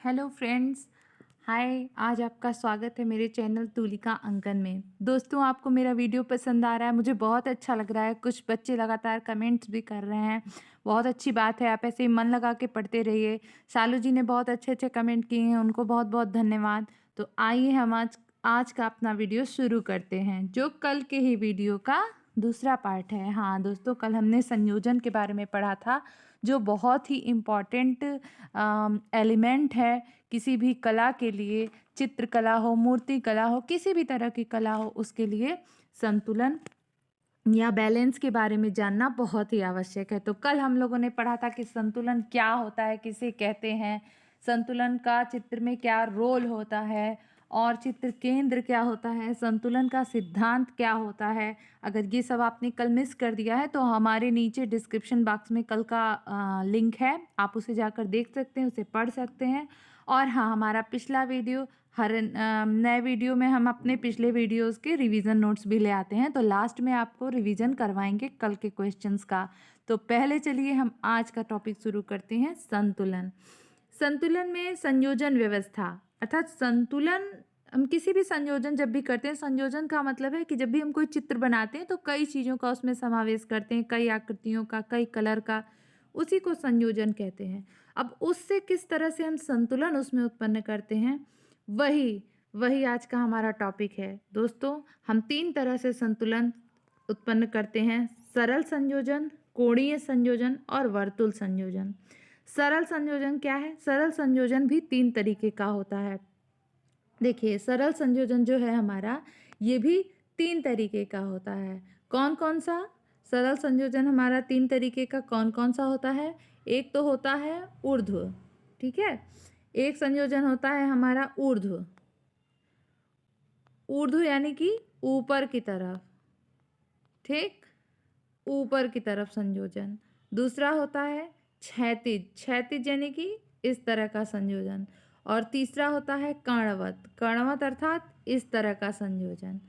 Hello friends. हाय, आज आपका स्वागत है मेरे चैनल तुलिका अंकन में। दोस्तों, आपको मेरा वीडियो पसंद आ रहा है, मुझे बहुत अच्छा लग रहा है। कुछ बच्चे लगातार कमेंट्स भी कर रहे हैं, बहुत अच्छी बात है। आप ऐसे ही मन लगा के पढ़ते रहिए। शालू जी ने बहुत अच्छे अच्छे कमेंट किए हैं, उनको बहुत बहुत धन्यवाद। तो आइए हम आज का अपना वीडियो शुरू करते हैं, जो कल के ही वीडियो का दूसरा पार्ट है। हाँ दोस्तों, कल हमने संयोजन के बारे में पढ़ा था, जो बहुत ही इम्पॉर्टेंट एलिमेंट है किसी भी कला के लिए। चित्रकला हो, मूर्ति कला हो, किसी भी तरह की कला हो, उसके लिए संतुलन या बैलेंस के बारे में जानना बहुत ही आवश्यक है। तो कल हम लोगों ने पढ़ा था कि संतुलन क्या होता है, किसे कहते हैं, संतुलन का चित्र में क्या रोल होता है, और चित्र केंद्र क्या होता है, संतुलन का सिद्धांत क्या होता है। अगर ये सब आपने कल मिस कर दिया है तो हमारे नीचे डिस्क्रिप्शन बॉक्स में कल का लिंक है, आप उसे जाकर देख सकते हैं, उसे पढ़ सकते हैं। और हाँ, हमारा पिछला वीडियो, हर नए वीडियो में हम अपने पिछले वीडियोस के रिवीजन नोट्स भी ले आते हैं, तो लास्ट में आपको रिवीजन करवाएंगे कल के क्वेश्चंस का। तो पहले चलिए हम आज का टॉपिक शुरू करते हैं, संतुलन। संतुलन में संयोजन व्यवस्था, अर्थात संतुलन। हम किसी भी संयोजन जब भी करते हैं, संयोजन का मतलब है कि जब भी हम कोई चित्र बनाते हैं तो कई चीज़ों का उसमें समावेश करते हैं, कई आकृतियों का, कई कलर का, उसी को संयोजन कहते हैं। अब उससे किस तरह से हम संतुलन उसमें उत्पन्न करते हैं, वही वही आज का हमारा टॉपिक है। दोस्तों, हम 3 तरह से संतुलन उत्पन्न करते हैं: सरल संयोजन, कोणीय संयोजन और वर्तुल संयोजन। सरल संयोजन क्या है? सरल संयोजन भी 3 तरीके का होता है। देखिए, सरल संयोजन जो है हमारा, ये भी 3 तरीके का होता है। कौन कौन सा सरल संयोजन हमारा 3 तरीके का कौन कौन सा होता है? एक तो होता है ऊर्ध्व, ठीक है। एक संयोजन होता है हमारा ऊर्ध्व, ऊर्ध्व यानी कि ऊपर की तरफ, ठीक, ऊपर की तरफ संयोजन। दूसरा होता है क्षैतिज, क्षैतिज यानी कि इस तरह का संयोजन। और तीसरा होता है कर्णवत, कर्णवत अर्थात इस तरह का संयोजन।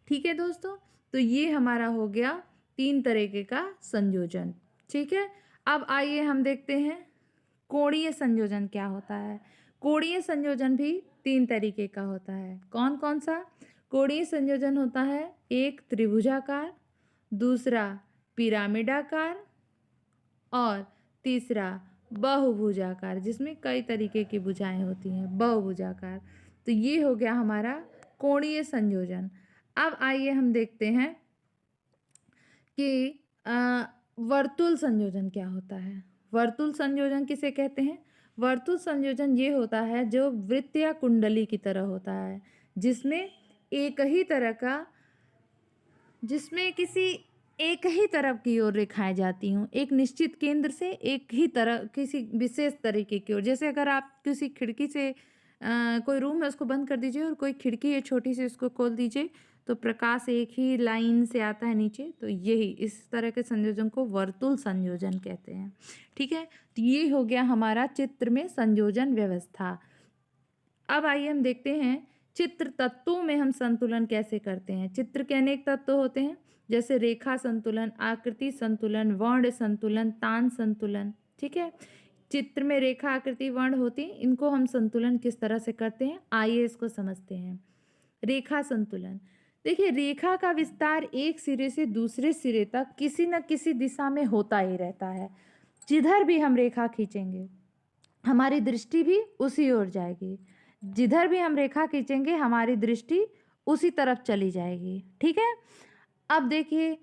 ठीक है दोस्तों, तो ये हमारा हो गया 3 तरीके का संयोजन। ठीक है, अब आइए हम देखते हैं कोणीय संयोजन क्या होता है। कोणीय संयोजन भी 3 तरीके का होता है। कौन कौन सा? कोणीय संयोजन होता है एक त्रिभुजाकार, दूसरा पिरामिडाकार और तीसरा बहुभुजाकार, जिसमें कई तरीके की भुजाएं होती हैं, बहुभुजाकार। तो ये हो गया हमारा कोणीय संयोजन। अब आइए हम देखते हैं कि वर्तुल संयोजन क्या होता है। वर्तुल संयोजन किसे कहते हैं? वर्तुल संयोजन ये होता है जो वृत्त या कुंडली की तरह होता है, जिसमें एक ही तरह का, जिसमें किसी एक ही तरफ की ओर रेखाएं जाती हूँ, एक निश्चित केंद्र से एक ही तरह, किसी विशेष तरीके की ओर। जैसे अगर आप किसी खिड़की से कोई रूम है उसको बंद कर दीजिए और कोई खिड़की है छोटी सी उसको खोल दीजिए, तो प्रकाश एक ही लाइन से आता है नीचे। तो यही, इस तरह के संयोजन को वर्तुल संयोजन कहते हैं। ठीक है, तो ये हो गया हमारा चित्र में संयोजन व्यवस्था। अब आइए हम देखते हैं चित्र तत्वों में हम संतुलन कैसे करते हैं। चित्र के अनेक तत्व होते हैं, जैसे रेखा संतुलन, आकृति संतुलन, वर्ण संतुलन, तान संतुलन। ठीक है, चित्र में रेखा, आकृति, वर्ण होती हैं, इनको हम संतुलन किस तरह से करते हैं, आइए इसको समझते हैं। रेखा संतुलन। देखिए, रेखा का विस्तार एक सिरे से दूसरे सिरे तक किसी न किसी दिशा में होता ही रहता है। जिधर भी हम रेखा खींचेंगे हमारी दृष्टि भी उसी ओर जाएगी, जिधर भी हम रेखा खींचेंगे हमारी दृष्टि उसी तरफ चली जाएगी। ठीक है, अब देखिए,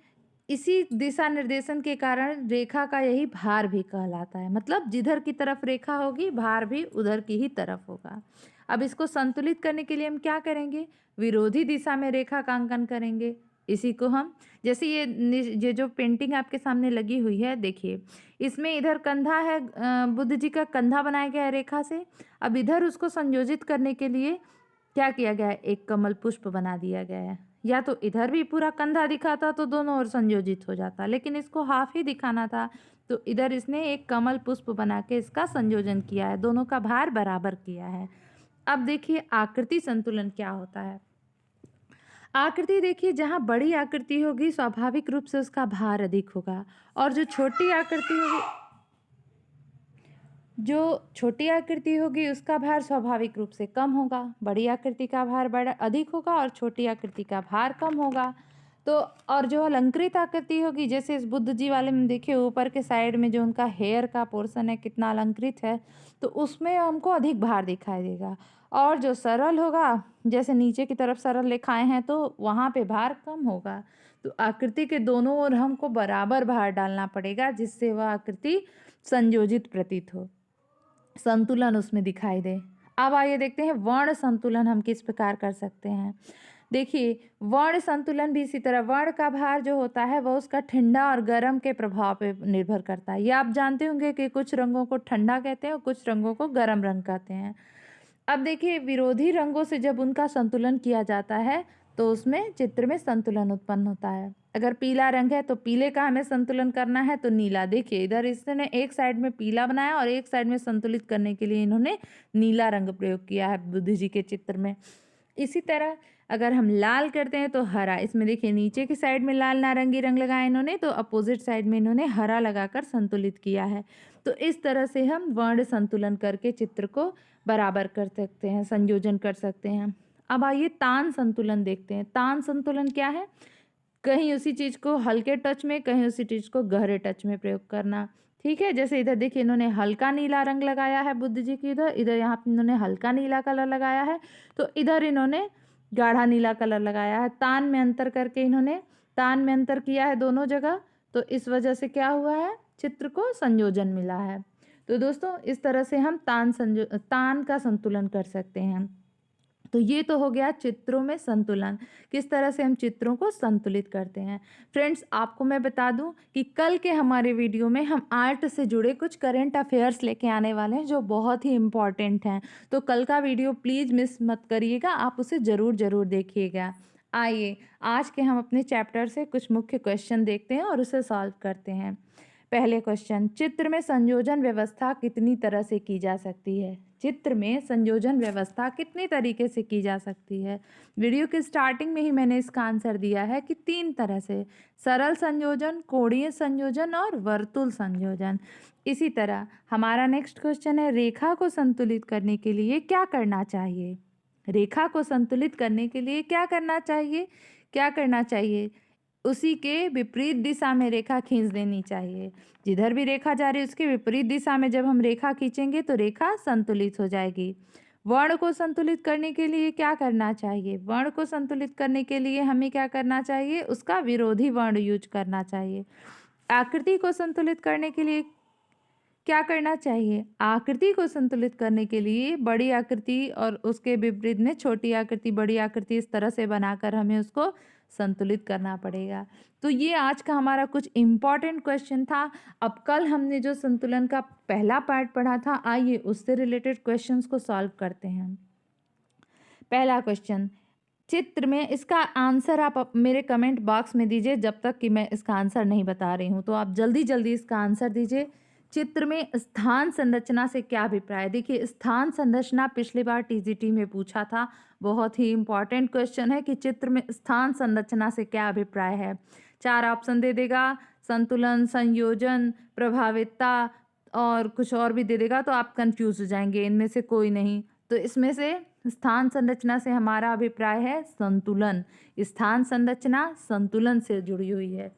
इसी दिशा निर्देशन के कारण रेखा का यही भार भी कहलाता है। मतलब जिधर की तरफ रेखा होगी, भार भी उधर की ही तरफ होगा। अब इसको संतुलित करने के लिए हम क्या करेंगे? विरोधी दिशा में रेखा का अंकन करेंगे। इसी को हम, जैसे ये जो पेंटिंग आपके सामने लगी हुई है, देखिए, इसमें इधर कंधा है, बुद्ध जी का कंधा बनाया गया है रेखा से। अब इधर उसको संयोजित करने के लिए क्या किया गया है? एक कमल पुष्प बना दिया गया है। या तो इधर भी पूरा कंधा दिखाता तो दोनों ओर संयोजित हो जाता, लेकिन इसको हाफ ही दिखाना था, तो इधर इसने एक कमल पुष्प बना के इसका संयोजन किया है, दोनों का भार बराबर किया है। अब देखिए आकृति संतुलन क्या होता है। आकृति, देखिए, जहाँ बड़ी आकृति होगी स्वाभाविक रूप से उसका भार अधिक होगा, और जो छोटी आकृति होगी, जो छोटी आकृति होगी उसका भार स्वाभाविक रूप से कम होगा, बड़ी आकृति का भार बड़ा अधिक होगा और छोटी आकृति का भार कम होगा। तो और जो अलंकृत आकृति होगी, जैसे इस बुद्ध जी वाले में देखिए ऊपर के साइड में जो उनका हेयर का पोर्शन है कितना अलंकृत है, तो उसमें हमको अधिक भार दिखाई देगा। और जो सरल होगा, जैसे नीचे की तरफ सरल रेखाएं हैं तो वहाँ पे भार कम होगा। तो आकृति के दोनों ओर हमको बराबर भार डालना पड़ेगा जिससे वह आकृति संयोजित प्रतीत हो, संतुलन उसमें दिखाई दे। अब आइए देखते हैं वर्ण संतुलन हम किस प्रकार कर सकते हैं। देखिए वर्ण संतुलन भी इसी तरह, वर्ण का भार जो होता है वह उसका ठंडा और गर्म के प्रभाव पे निर्भर करता है। ये आप जानते होंगे कि कुछ रंगों को ठंडा कहते हैं और कुछ रंगों को गर्म रंग कहते हैं। अब देखिए विरोधी रंगों से जब उनका संतुलन किया जाता है तो उसमें चित्र में संतुलन उत्पन्न होता है। अगर पीला रंग है तो पीले का हमें संतुलन करना है तो नीला। देखिए इधर इसने एक साइड में पीला बनाया और एक साइड में संतुलित करने के लिए इन्होंने नीला रंग प्रयोग किया है बुद्ध जी के चित्र में। इसी तरह अगर हम लाल करते हैं तो हरा, इसमें देखिए नीचे की साइड में लाल नारंगी रंग लगाया इन्होंने, तो अपोजिट साइड में इन्होंने हरा लगाकर संतुलित किया है। तो इस तरह से हम वर्ण संतुलन करके चित्र को बराबर कर सकते हैं, संयोजन कर सकते हैं। अब आइए तान संतुलन देखते हैं। तान संतुलन क्या है? कहीं उसी चीज को हल्के टच में, कहीं उसी चीज को गहरे टच में प्रयोग करना। ठीक है, जैसे इधर देखिए इन्होंने हल्का नीला रंग लगाया है बुद्ध जी की, इधर इधर यहाँ पे इन्होंने हल्का नीला कलर लगाया है, तो इधर इन्होंने गाढ़ा नीला कलर लगाया है। तान में अंतर करके इन्होंने तान में अंतर किया है दोनों जगह, तो इस वजह से क्या हुआ है, चित्र को संयोजन मिला है। तो दोस्तों इस तरह से हम तान का संतुलन कर सकते हैं। तो ये तो हो गया चित्रों में संतुलन, किस तरह से हम चित्रों को संतुलित करते हैं। फ्रेंड्स आपको मैं बता दूं कि कल के हमारे वीडियो में हम आर्ट से जुड़े कुछ करंट अफेयर्स लेके आने वाले हैं जो बहुत ही इम्पॉर्टेंट हैं। तो कल का वीडियो प्लीज़ मिस मत करिएगा, आप उसे ज़रूर देखिएगा। आइए आज के हम अपने चैप्टर से कुछ मुख्य क्वेश्चन देखते हैं और उसे सॉल्व करते हैं। पहले क्वेश्चन, चित्र में संयोजन व्यवस्था कितनी तरह से की जा सकती है? चित्र में संयोजन व्यवस्था कितनी तरीके से की जा सकती है? वीडियो के स्टार्टिंग में ही मैंने इसका आंसर दिया है कि 3 तरह से, सरल संयोजन, कोणीय संयोजन और वर्तुल संयोजन। इसी तरह हमारा नेक्स्ट क्वेश्चन है, रेखा को संतुलित करने के लिए क्या करना चाहिए? रेखा को संतुलित करने के लिए क्या करना चाहिए? क्या करना चाहिए? उसी के विपरीत दिशा में रेखा खींच देनी चाहिए। जिधर भी रेखा जा रही है उसके विपरीत दिशा में जब हम रेखा खींचेंगे तो रेखा संतुलित हो जाएगी। वर्ण को संतुलित करने के लिए क्या करना चाहिए? वर्ण को संतुलित करने के लिए हमें क्या करना चाहिए? उसका विरोधी वर्ण यूज करना चाहिए। आकृति को संतुलित करने के लिए क्या करना चाहिए? आकृति को संतुलित करने के लिए बड़ी आकृति और उसके विपरीत में छोटी आकृति, बड़ी आकृति इस तरह से बनाकर हमें उसको संतुलित करना पड़ेगा। तो ये आज का हमारा कुछ इम्पॉर्टेंट क्वेश्चन था। अब कल हमने जो संतुलन का पहला पार्ट पढ़ा था, आइए उससे रिलेटेड क्वेश्चंस को सॉल्व करते हैं। पहला क्वेश्चन, चित्र में, इसका आंसर आप मेरे कमेंट बॉक्स में दीजिए जब तक कि मैं इसका आंसर नहीं बता रही हूँ, तो आप जल्दी इसका आंसर दीजिए। चित्र में स्थान संरचना से क्या अभिप्राय है? देखिए स्थान संरचना पिछली बार टीजीटी में पूछा था, बहुत ही इंपॉर्टेंट क्वेश्चन है कि चित्र में स्थान संरचना से क्या अभिप्राय है। 4 ऑप्शन दे देगा, संतुलन, संयोजन, प्रभावितता और कुछ और भी दे देगा, तो आप कंफ्यूज हो जाएंगे, इनमें से कोई नहीं। तो इसमें से स्थान संरचना से हमारा अभिप्राय है संतुलन। स्थान संरचना संतुलन से जुड़ी हुई है।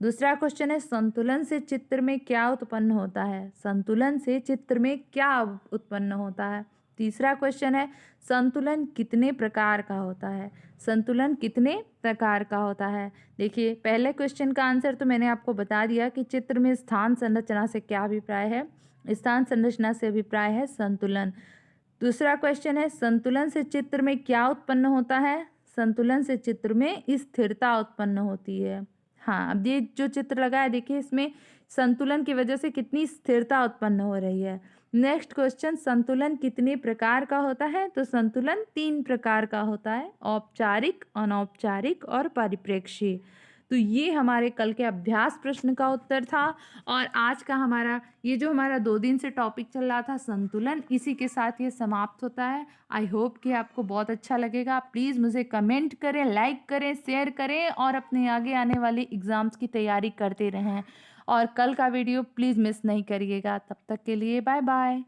दूसरा क्वेश्चन है, संतुलन से चित्र में क्या उत्पन्न होता है? संतुलन से चित्र में क्या उत्पन्न होता है? तीसरा क्वेश्चन है, संतुलन कितने प्रकार का होता है? संतुलन कितने प्रकार का होता है? देखिए पहले क्वेश्चन का आंसर तो मैंने आपको बता दिया कि चित्र में स्थान संरचना से क्या अभिप्राय है। स्थान संरचना से अभिप्राय है संतुलन। दूसरा क्वेश्चन है, संतुलन से चित्र में क्या उत्पन्न होता है? संतुलन से चित्र में स्थिरता उत्पन्न होती है। हाँ, अब ये जो चित्र लगा है देखिए, इसमें संतुलन की वजह से कितनी स्थिरता उत्पन्न हो रही है। नेक्स्ट क्वेश्चन, संतुलन कितने प्रकार का होता है? तो संतुलन 3 प्रकार का होता है, औपचारिक, अनौपचारिक और परिप्रेक्ष्य। तो ये हमारे कल के अभ्यास प्रश्न का उत्तर था। और आज का हमारा ये जो हमारा 2 दिन से टॉपिक चल रहा था संतुलन, इसी के साथ ये समाप्त होता है। आई होप कि आपको बहुत अच्छा लगेगा। प्लीज़ मुझे कमेंट करें, लाइक करें, शेयर करें और अपने आगे आने वाले एग्ज़ाम्स की तैयारी करते रहें। और कल का वीडियो प्लीज़ मिस नहीं करिएगा। तब तक के लिए बाय बाय।